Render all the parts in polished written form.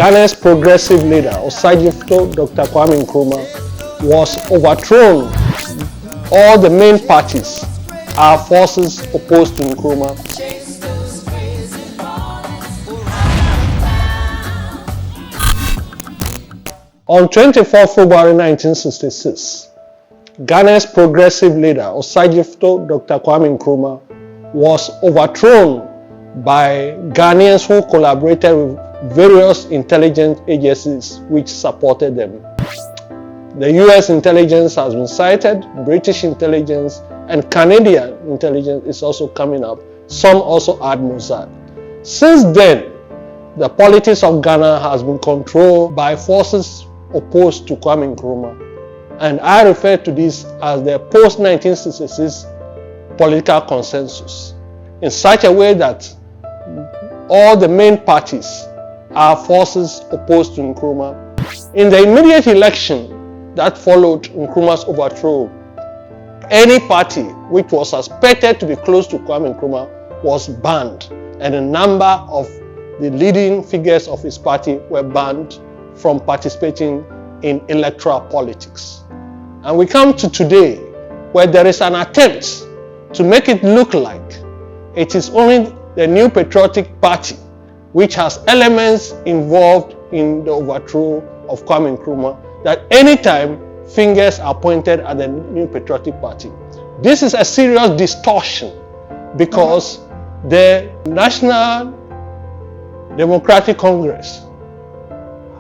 Ghana's progressive leader, Osajifto Dr. Kwame Nkrumah, was overthrown. All the main parties are forces opposed to Nkrumah. On 24 February 1966, Ghana's progressive leader, Osajifto Dr. Kwame Nkrumah, was overthrown by Ghanaians who collaborated with various intelligence agencies which supported them. The US intelligence has been cited, British intelligence, and Canadian intelligence is also coming up. Some also add Mossad. Since then, the politics of Ghana has been controlled by forces opposed to Kwame Nkrumah, and I refer to this as the post-1966 political consensus, in such a way that all the main parties are forces opposed to Nkrumah. In the immediate election that followed Nkrumah's overthrow, any party which was suspected to be close to Kwame Nkrumah was banned, and a number of the leading figures of his party were banned from participating in electoral politics. And we come to today, where there is an attempt to make it look like it is only the New Patriotic Party which has elements involved in the overthrow of Kwame Nkrumah, that anytime fingers are pointed at the New Patriotic Party. This is a serious distortion, because the National Democratic Congress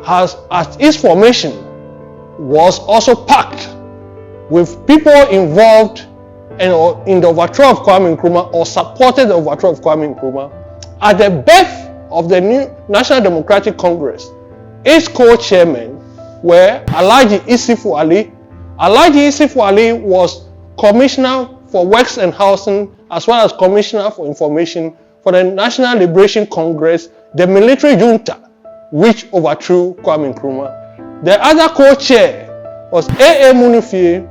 has, at its formation, was also packed with people involved in the overthrow of Kwame Nkrumah or supported the overthrow of Kwame Nkrumah. At the birth of the new National Democratic Congress, its co-chairmen were Alhaji Isifu Ali. Alhaji Isifu Ali was Commissioner for Works and Housing, as well as Commissioner for Information for the National Liberation Congress, the military junta which overthrew Kwame Nkrumah. The other co-chair was A.A. Munifie,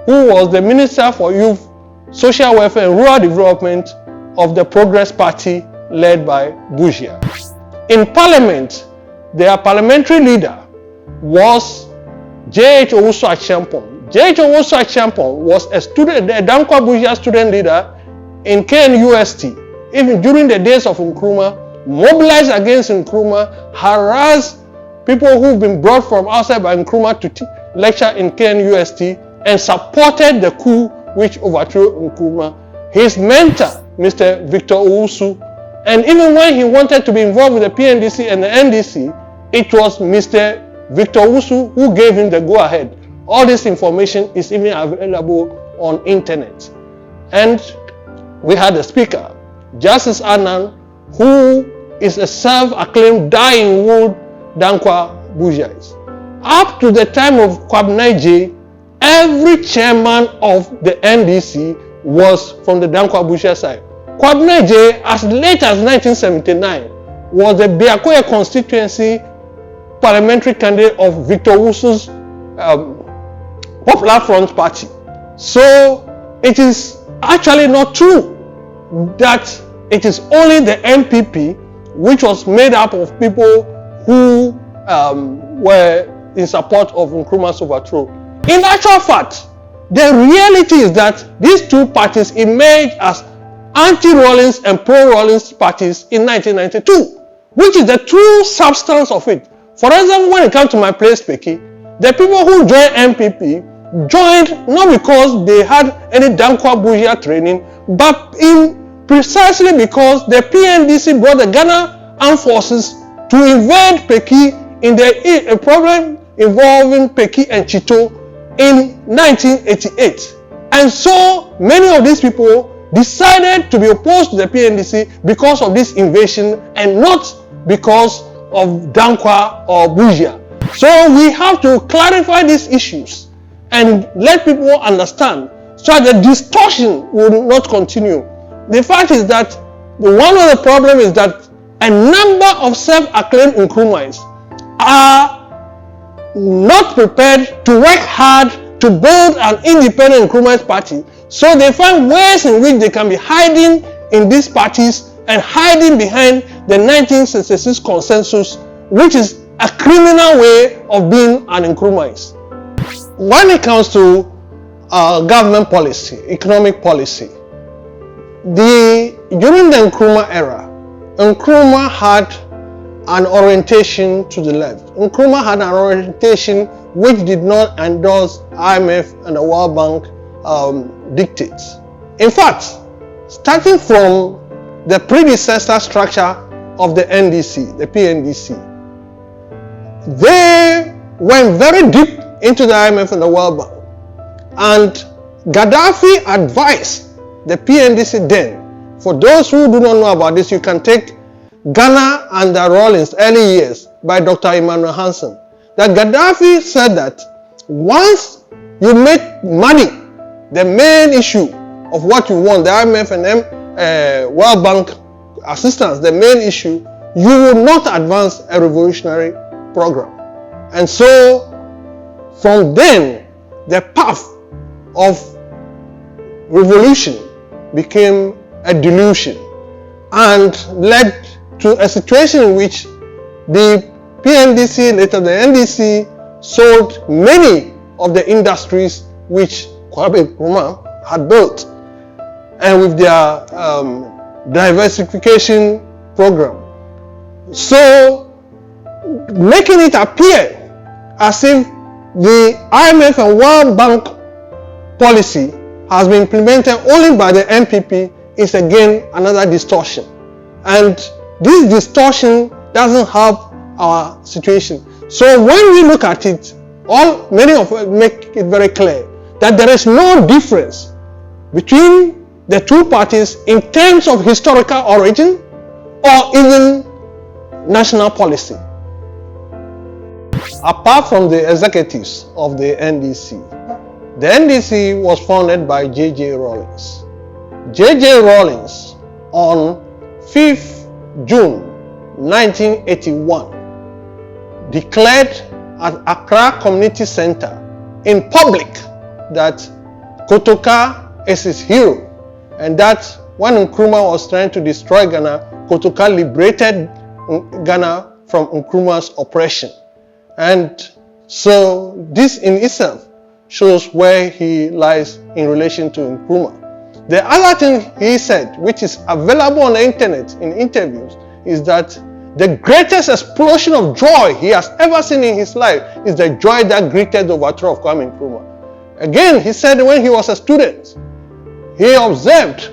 who was the Minister for Youth, Social Welfare and Rural Development of the Progress Party led by Busia. In Parliament, their parliamentary leader was J.H. Owusu-Acheampong. J.H. Owusu-Acheampong was a Dankwa Busia student leader in KNUST, even during the days of Nkrumah, mobilized against Nkrumah, harassed people who've been brought from outside by Nkrumah to lecture in KNUST, and supported the coup which overthrew Nkrumah. His mentor, Mr. Victor Owusu, and even when he wanted to be involved with the PNDC and the NDC, it was Mr. Victor Owusu who gave him the go-ahead. All this information is even available on internet. And we had a speaker, Justice Annan, who is a self-acclaimed dying-wood Dankwa Busiaist. Up to the time of Kwabnaije, every chairman of the NDC was from the Dankwa Busia side. Kwabnaije, as late as 1979, was the Biakoya constituency parliamentary candidate of Victor Owusu's Popular Front Party. So it is actually not true that it is only the NPP, which was made up of people who were in support of Nkrumah's overthrow. In actual fact, the reality is that these two parties emerged as anti-Rawlings and pro-Rawlings parties in 1992, which is the true substance of it. For example, when it comes to my place, Peki, the people who joined NPP joined not because they had any Dankwa Busia training, but precisely because the PNDC brought the Ghana Armed Forces to invade Peki in the problem involving Peki and Chito in 1988. And so many of these people decided to be opposed to the PNDC because of this invasion and not because of Dankwa or Busia. So we have to clarify these issues and let people understand so that the distortion will not continue. The fact is that one of the problems is that a number of self-acclaimed Nkrumahs are not prepared to work hard to build an independent Nkrumah party. So they find ways in which they can be hiding in these parties and hiding behind the 1966 consensus which is a criminal way of being an Nkrumahist. When it comes to government policy, economic policy, during the Nkrumah era, Nkrumah had an orientation to the left. Nkrumah had an orientation which did not endorse IMF and the World Bank dictates. In fact, starting from the predecessor structure of the NDC, the PNDC, they went very deep into the IMF and the World Bank. And Gaddafi advised the PNDC then. For those who do not know about this, you can take Ghana and the Rawlings, early years, by Dr. Emmanuel Hansen. That Gaddafi said that once you make money the main issue of what you want, the IMF and World Bank assistance, the main issue, you will not advance a revolutionary program. And so, from then, the path of revolution became a delusion and led to a situation in which the PNDC, later the NDC, sold many of the industries which Kwame Nkrumah had built, and with their diversification program. So, making it appear as if the IMF and World Bank policy has been implemented only by the NPP is again another distortion. And this distortion doesn't help our situation. So when we look at it, many of us make it very clear that there is no difference between the two parties in terms of historical origin or even national policy. Apart from the executives of the NDC was founded by J.J. Rawlings. J.J. Rawlings, on 5th June 1981, declared at Accra Community Center in public that Kotoka is his hero, and that when Nkrumah was trying to destroy Ghana, Kotoka liberated Ghana from Nkrumah's oppression. And so this in itself shows where he lies in relation to Nkrumah. The other thing he said, which is available on the internet in interviews, is that the greatest explosion of joy he has ever seen in his life is the joy that greeted the overthrow of Kwame Nkrumah. Again, he said when he was a student, he observed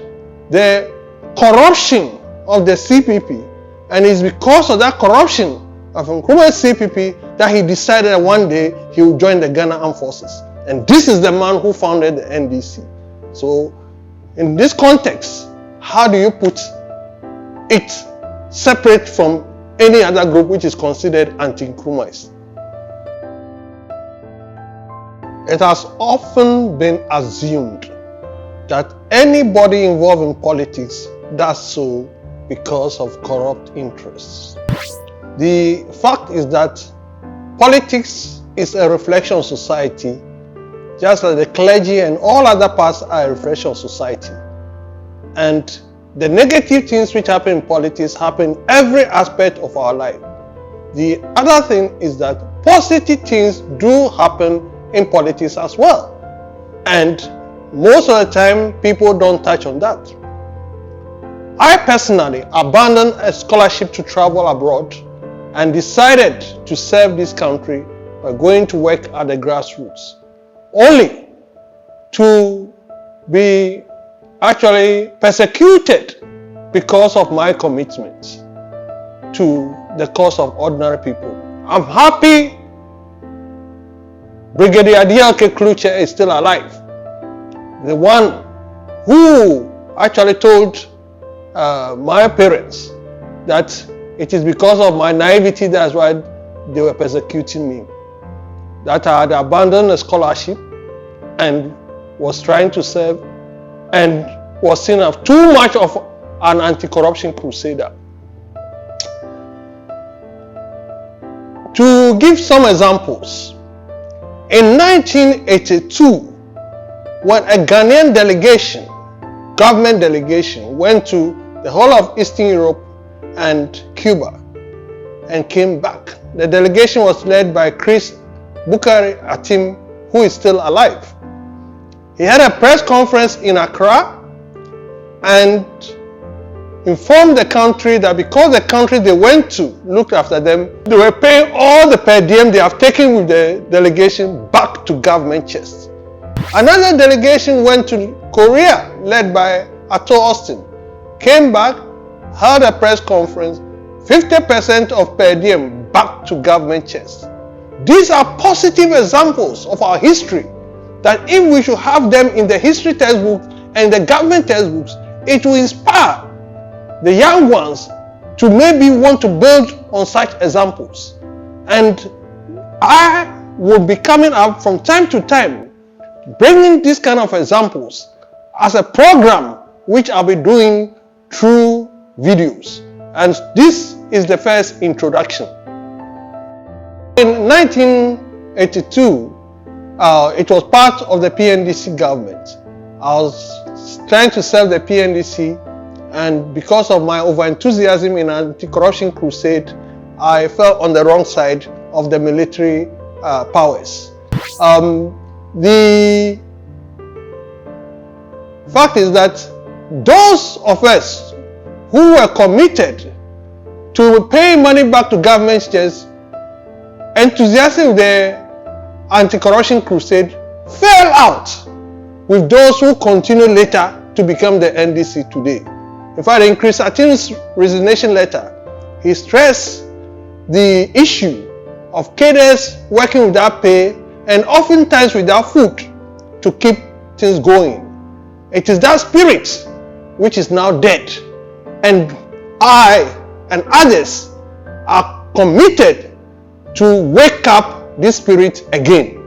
the corruption of the CPP, and it's because of that corruption of Nkrumah's CPP that he decided that one day he would join the Ghana Armed Forces. And this is the man who founded the NDC. So, in this context, how do you put it separate from any other group which is considered anti-Nkrumahist? It has often been assumed that anybody involved in politics does so because of corrupt interests. The fact is that politics is a reflection of society, just like the clergy and all other parts are a reflection of society. And the negative things which happen in politics happen in every aspect of our life. The other thing is that positive things do happen in politics as well. And most of the time, people don't touch on that. I personally abandoned a scholarship to travel abroad and decided to serve this country by going to work at the grassroots, only to be actually persecuted because of my commitment to the cause of ordinary people. I'm happy Brigadier D.L.K. Kluche is still alive. The one who actually told my parents that it is because of my naivety that's why they were persecuting me. That I had abandoned a scholarship and was trying to serve and was seen as too much of an anti-corruption crusader. To give some examples, in 1982, when a Ghanaian delegation, government delegation, went to the whole of Eastern Europe and Cuba, and came back. The delegation was led by Chris Bukari Atim, who is still alive. He had a press conference in Accra and informed the country that because the country they went to looked after them, they were paying all the per diem they have taken with the delegation back to government chests. Another delegation went to Korea, led by Ato Austin, came back, held a press conference, 50% of per diem back to government chests. These are positive examples of our history that if we should have them in the history textbooks and the government textbooks, it will inspire the young ones to maybe want to build on such examples. And I will be coming up from time to time, bringing these kind of examples as a program which I'll be doing through videos. And this is the first introduction. In 1982, it was part of the PNDC government. I was trying to serve the PNDC, and because of my over-enthusiasm in anti-corruption crusade, I fell on the wrong side of the military powers. The fact is that those of us who were committed to pay money back to government chests, enthusiasm of the anti-corruption crusade fell out with those who continue later to become the NDC today. In fact, in Chris Atim's resignation letter, he stressed the issue of cadres working without pay and oftentimes without food to keep things going. It is that spirit which is now dead, and I and others are committed to wake up this spirit again.